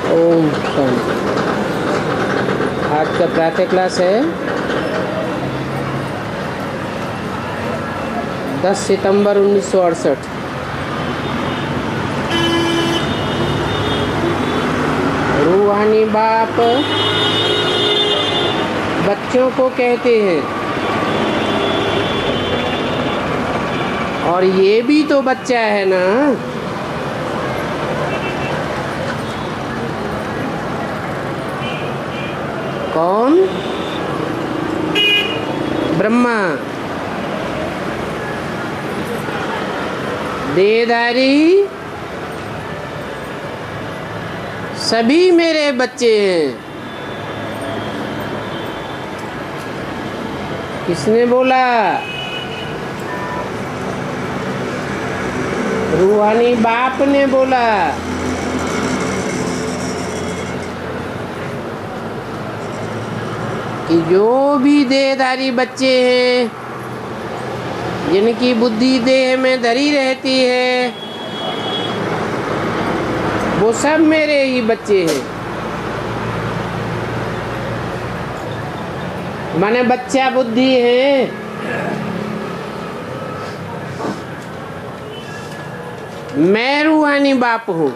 ओम शांति। आज का प्रातः क्लास है 10 सितंबर 1968। रूहानी बाप बच्चों को कहते हैं, और ये भी तो बच्चा है ना। कौन? ब्रह्मा। देहधारी सभी मेरे बच्चे हैं। किसने बोला? रूहानी बाप ने बोला। कि जो भी देहधारी बच्चे हैं, जिनकी बुद्धि देह में धरी रहती है, वो सब मेरे ही बच्चे हैं। माने बच्चा बुद्धि है। मैं रूहानी बाप हूँ।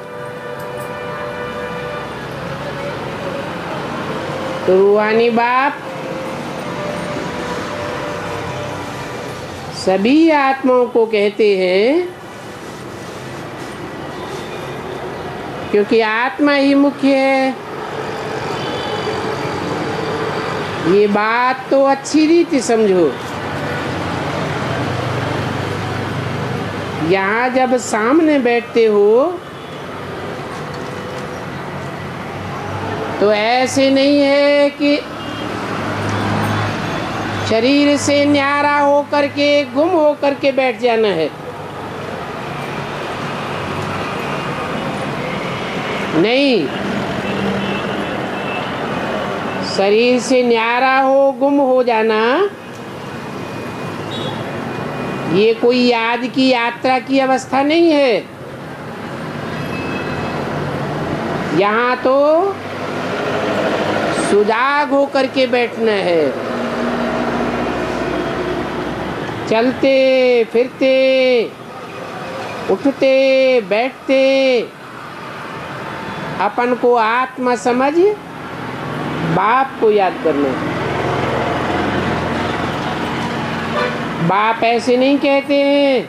तो रूहानी बाप सभी आत्माओं को कहते हैं, क्योंकि आत्मा ही मुख्य है। ये बात तो अच्छी रीति समझो। यहाँ जब सामने बैठते हो तो ऐसे नहीं है कि शरीर से न्यारा होकर के गुम होकर के बैठ जाना है। नहीं, शरीर से न्यारा हो गुम हो जाना ये कोई याद की यात्रा की अवस्था नहीं है। यहाँ तो सुजाग होकर के बैठना है। चलते फिरते, उठते बैठते अपन को आत्मा समझ बाप को याद करना। बाप ऐसे नहीं कहते हैं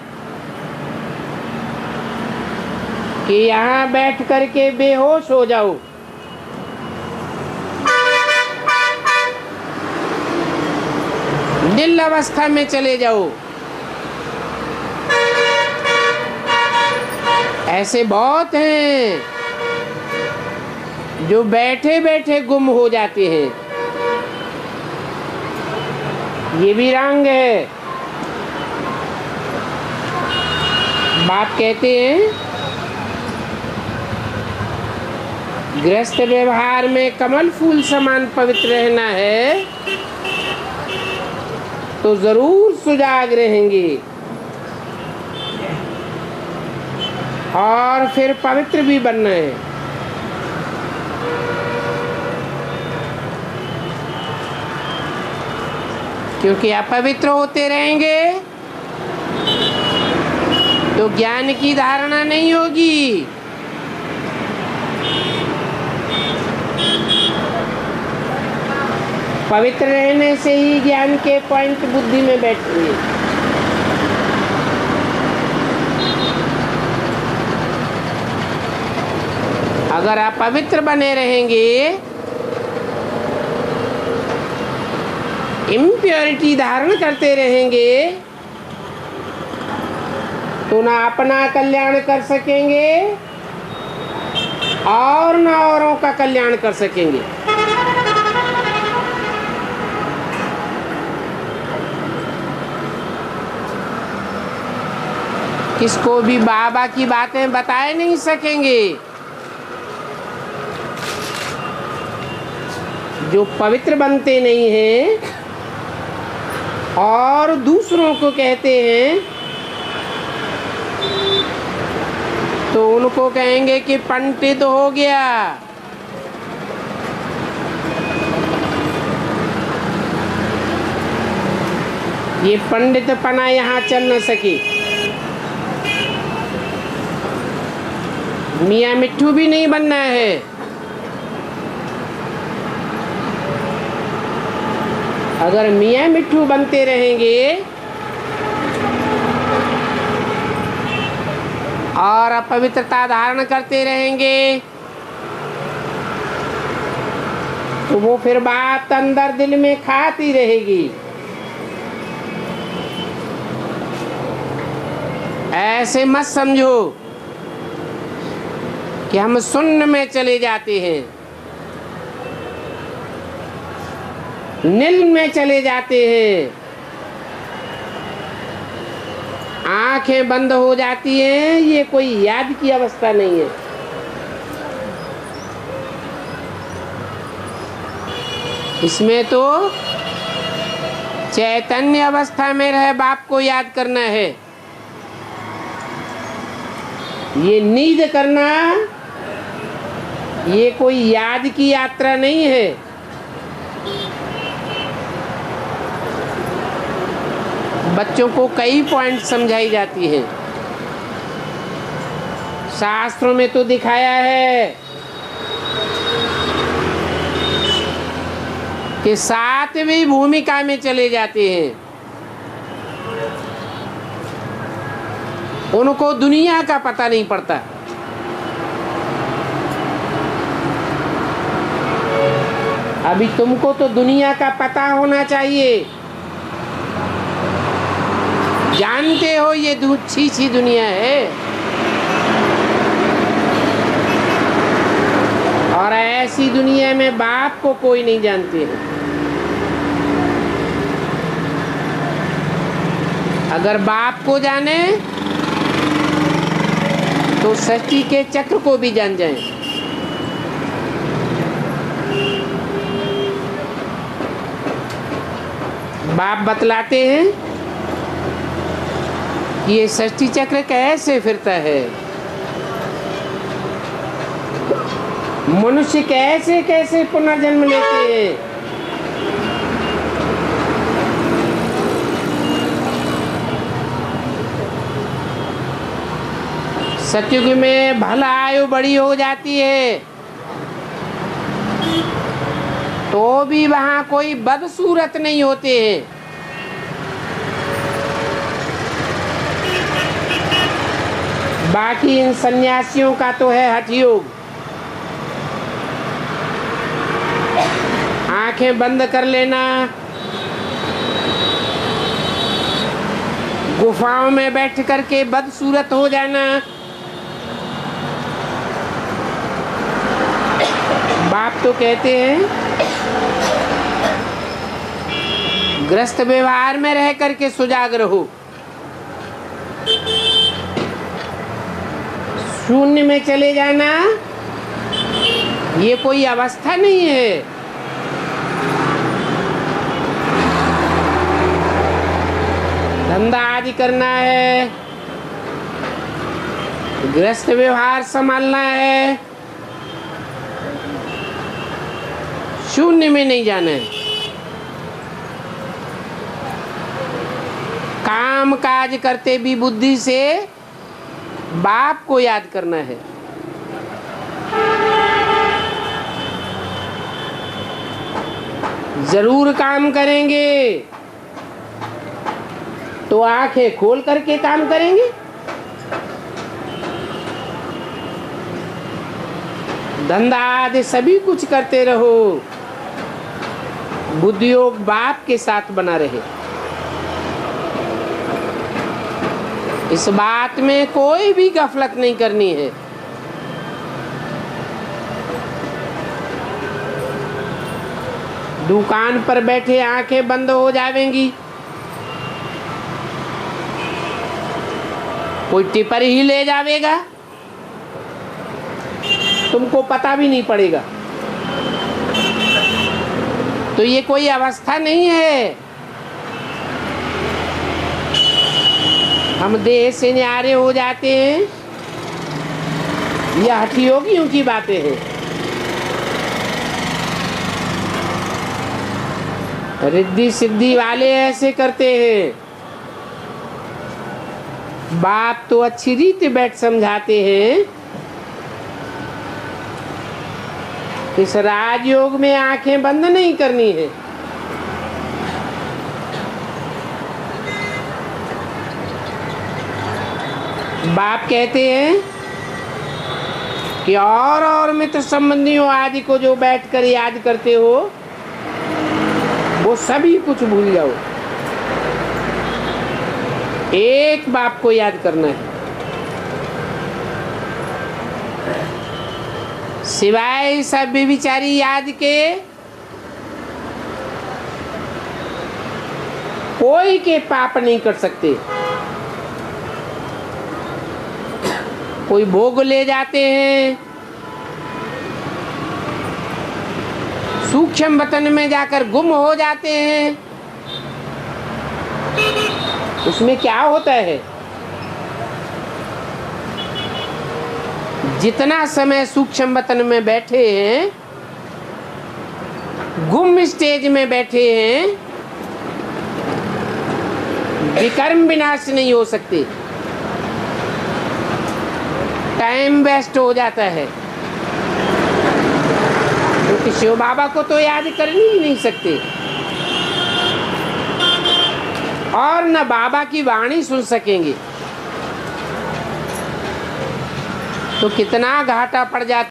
कि यहाँ बैठ करके बेहोश हो जाओ। दिल अवस्था में चले जाओ। ऐसे बहुत हैं जो बैठे बैठे गुम हो जाते हैं। ये भी रंग है। बाप कहते हैं गृहस्थ व्यवहार में कमल फूल समान पवित्र रहना है तो जरूर सुजाग रहेंगे और फिर पवित्र भी बनना है। क्योंकि अपवित्र होते रहेंगे तो ज्ञान की धारणा नहीं होगी। पवित्र रहने से ही ज्ञान के पॉइंट बुद्धि में बैठेंगे। अगर आप पवित्र बने रहेंगे, इम्प्योरिटी धारण करते रहेंगे, तो ना अपना कल्याण कर सकेंगे और ना औरों का कल्याण कर सकेंगे। किसको भी बाबा की बातें बताए नहीं सकेंगे। जो पवित्र बनते नहीं हैं और दूसरों को कहते हैं तो उनको कहेंगे कि पंडित हो गया, ये पंडित पना यहाँ चल न सकी। मियाँ मिट्ठू भी नहीं बनना है। अगर मियाँ मिट्ठू बनते रहेंगे और अपवित्रता धारण करते रहेंगे तो वो फिर बात अंदर दिल में खाती रहेगी। ऐसे मत समझो कि हम शून्य में चले जाते हैं, नील में चले जाते हैं, आंखें बंद हो जाती हैं। ये कोई याद की अवस्था नहीं है। इसमें तो चैतन्य अवस्था में रहे बाप को याद करना है। ये नींद करना ये कोई याद की यात्रा नहीं है। बच्चों को कई पॉइंट समझाई जाती है। शास्त्रों में तो दिखाया है कि सातवीं भूमिका में चले जाते हैं। उनको दुनिया का पता नहीं पड़ता। अभी तुमको तो दुनिया का पता होना चाहिए। जानते हो ये छी दुनिया है, और ऐसी दुनिया में बाप को कोई नहीं जानते है। अगर बाप को जाने तो सृष्टि के चक्र को भी जान जाएं। बाप बतलाते हैं कि ये सृष्टि चक्र कैसे फिरता है, मनुष्य कैसे कैसे पुनर्जन्म लेते हैं। सतयुग में भला आयु बड़ी हो जाती है तो भी वहां कोई बदसूरत नहीं होते हैं। बाकी इन सन्यासियों का तो है हठ योग। आंखें बंद कर लेना, गुफाओं में बैठ करके बदसूरत हो जाना। बाप तो कहते हैं ग्रस्त व्यवहार में रह करके सुजाग रहो। शून्य में चले जाना ये कोई अवस्था नहीं है। धंधा आदि करना है, गृहस्थ व्यवहार संभालना है, शून्य में नहीं जाना है। काम काज करते भी बुद्धि से बाप को याद करना है। जरूर काम करेंगे तो आंखें खोल करके काम करेंगे। धंधा आदि सभी कुछ करते रहो, बुद्धि योग बाप के साथ बना रहे। इस बात में कोई भी गफलत नहीं करनी है। दुकान पर बैठे आंखें बंद हो जाएंगी, कोई टिपर ही ले जावेगा, तुमको पता भी नहीं पड़ेगा। तो ये कोई अवस्था नहीं है। हम देह से न्यारे हो जाते हैं, यह हठयोगियों की बातें हैं। रिद्धि सिद्धि वाले ऐसे करते हैं। बाप तो अच्छी रीति बैठ समझाते हैं, इस राजयोग में आंखें बंद नहीं करनी है। बाप कहते हैं कि और मित्र संबंधियों आदि को जो बैठकर याद करते हो वो सभी कुछ भूल जाओ, एक बाप को याद करना है। सिवाय सब विचारी याद के कोई के पाप नहीं कर सकते। कोई भोग ले जाते हैं, सूक्ष्म वतन में जाकर गुम हो जाते हैं, उसमें क्या होता है? जितना समय सूक्ष्म वतन में बैठे हैं, गुम स्टेज में बैठे हैं, विकर्म विनाश नहीं हो सकते, टाइम वेस्ट हो जाता है। क्योंकि शिव बाबा को तो याद कर ही नहीं सकते और न बाबा की वाणी सुन सकेंगे, तो कितना घाटा पड़ जाता।